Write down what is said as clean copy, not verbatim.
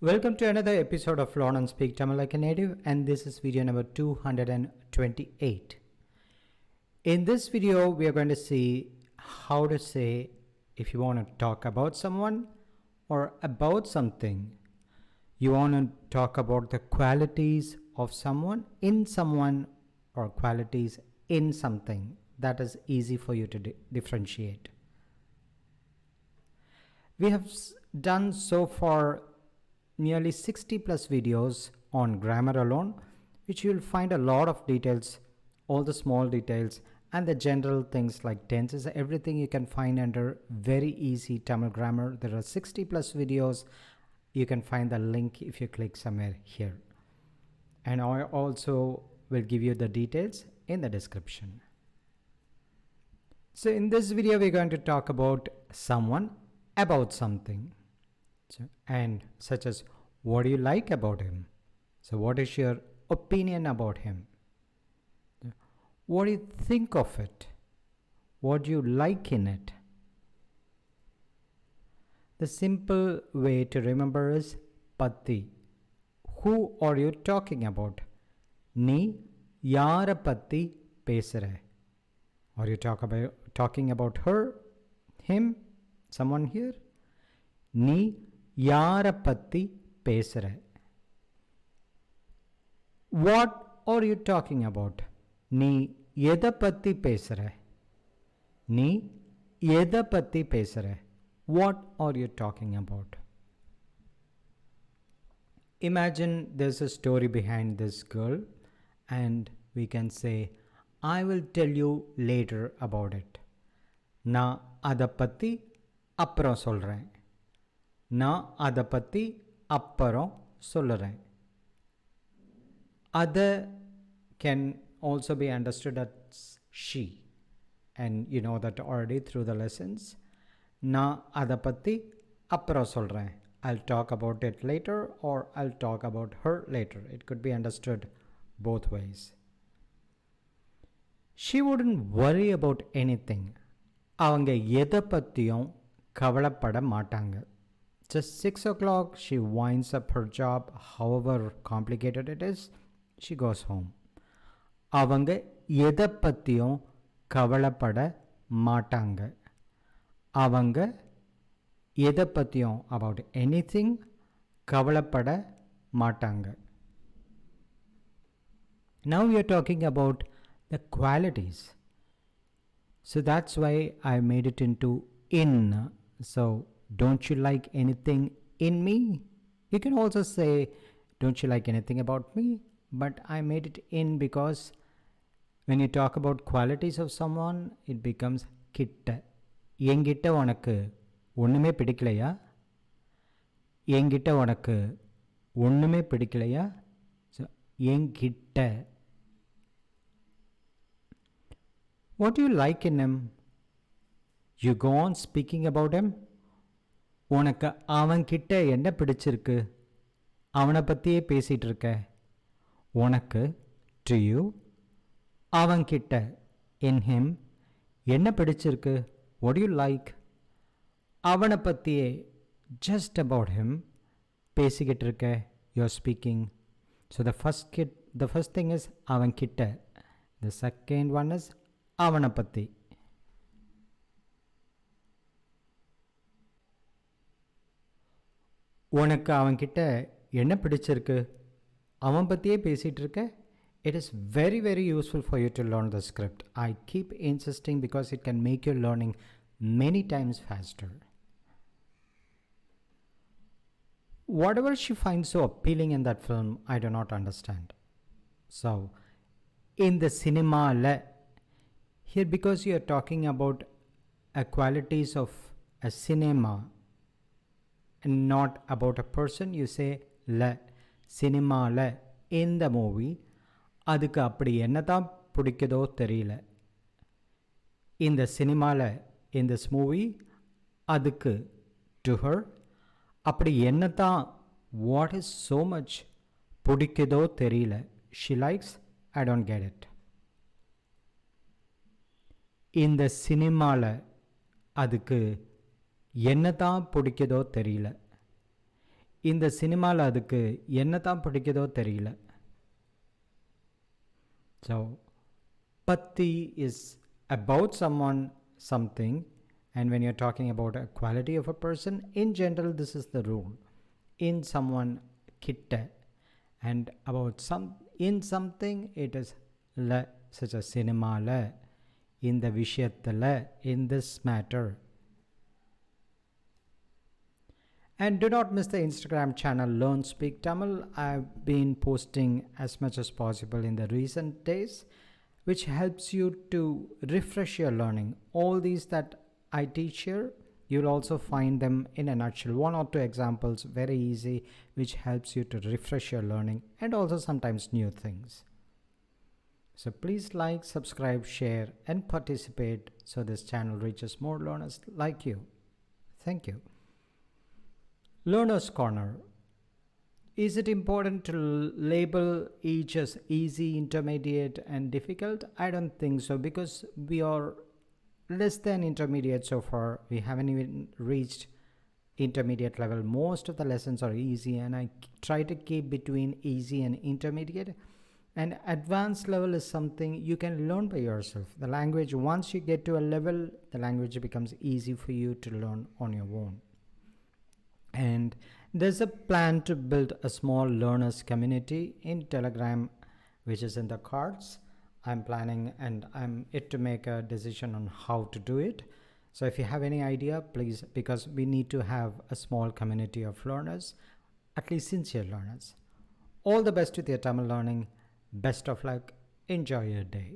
Welcome to another episode of Learn and Speak Tamil Like a Native, and this is video number 228. In this video, we are going to see how to say if you want to talk about someone or about something. You want to talk about the qualities of someone, or qualities in something. That is easy for you to differentiate. We have done so far nearly 60 plus videos on grammar alone, which you will find a lot of details, all the small details and the general things like tenses, everything you can find under very easy Tamil grammar. There are 60 plus videos. You can find the link if you click somewhere here. And I also will give you the details in the description. So in this video, we're going to talk about someone, about something. And such as, what do you like about him? So what is your opinion about him? What do you think of it? What do you like in it? The simple way to remember is patti. Who are you talking about? Nee yaara patti pesare? Are you talking about her, him, someone here? Nee யாரை பத்தி பேசுற? What are you talking about? நீ எதை பத்தி பேசுற? நீ எதை பத்தி பேசுற? What are you talking about? Imagine there's a story behind this girl and we can say, I will tell you later about it. நான் அதை பத்தி அப்புறம் சொல்றேன். நான் அதை பற்றி அப்புறம் சொல்லுறேன். Other can also be understood as she, and you know that already through the lessons. நான் அதை பற்றி அப்புறம் சொல்கிறேன். I'll talk about it later or I'll talk about her later. It could be understood both ways. She wouldn't worry about anything. அவங்க எதை பற்றியும் கவலைப்பட மாட்டாங்க. Just 6 o'clock, she winds up her job, however complicated it is, she goes home. அவங்க எதை பற்றியும் கவலைப்பட மாட்டாங்க. அவங்க எதை பற்றியும் about anything கவலைப்பட மாட்டாங்க. Now we are talking about the qualities. So that's why I made it into in. So don't you like anything in me? You can also say, don't you like anything about me? But I made it in because when you talk about qualities of someone, it becomes kitta. என்கிட்ட உனக்கு ஒன்றுமே பிடிக்கலையா? என்கிட்ட உனக்கு ஒன்றுமே பிடிக்கலையா? So, என்கிட்ட. What do you like in him? You go on speaking about him. உனக்கு அவன்கிட்ட என்ன பிடிச்சிருக்கு? அவனை பற்றியே பேசிகிட்டு இருக்க. உனக்கு to you அவன்கிட்ட in him என்ன பிடிச்சிருக்கு? What do you like? அவனை பற்றியே just about him பேசிக்கிட்டு இருக்க. You're speaking. So the first thing is அவன்கிட்ட. The second one is அவனை பற்றி. உனக்கு அவன்கிட்ட என்ன பிடிச்சிருக்கு? அவன் பற்றியே பேசிகிட்டு இருக்க. It is very very useful for you to learn the script. I keep insisting because it can make your learning many times faster. Whatever she finds so appealing in that film, I do not understand. So, in the cinema, here because you are talking about qualities of a cinema, and not about a person, you say la cinema la in the movie. அதுக்கு அப்படி என்னதான் பிடிக்குதோ தெரியல. இந்த சினிமாவில் in this movie அதுக்கு to her அப்படி என்னதான் what is so much பிடிக்குதோ தெரியல. She likes, I don't get it. இந்த சினிமாவில் அதுக்கு என்னதான் பிடிக்குதோ தெரியல. இந்த சினிமாவில் அதுக்கு என்ன தான் பிடிக்குதோ தெரியல. So patti is about someone, something, and when you're talking about a quality of a person, in general this is the rule. In someone kitta, and about some, in something it is la, such as cinema la, in the vishayathila, in this matter. And do not miss the Instagram channel Learn Speak Tamil. I've been posting as much as possible in the recent days, which helps you to refresh your learning. All these that I teach here, you'll also find them in a nutshell. 1 or 2 examples, very easy, which helps you to refresh your learning and also sometimes new things. So please like, subscribe, share, and participate so this channel reaches more learners like you. Thank you. Learner's Corner. Is it important to label each as easy, intermediate, and difficult? I don't think so, because we are less than intermediate so far. We haven't even reached intermediate level. Most of the lessons are easy, and I try to keep between easy and intermediate. And advanced level is something you can learn by yourself. The language, once you get to a level, the language becomes easy for you to learn on your own. And there's a plan to build a small learners community in Telegram, which is in the cards. I'm planning, and I'm yet to make a decision on how to do it. So if you have any idea, please, because we need to have a small community of learners, at least sincere learners. All the best with your Tamil learning. Best of luck. Enjoy your day.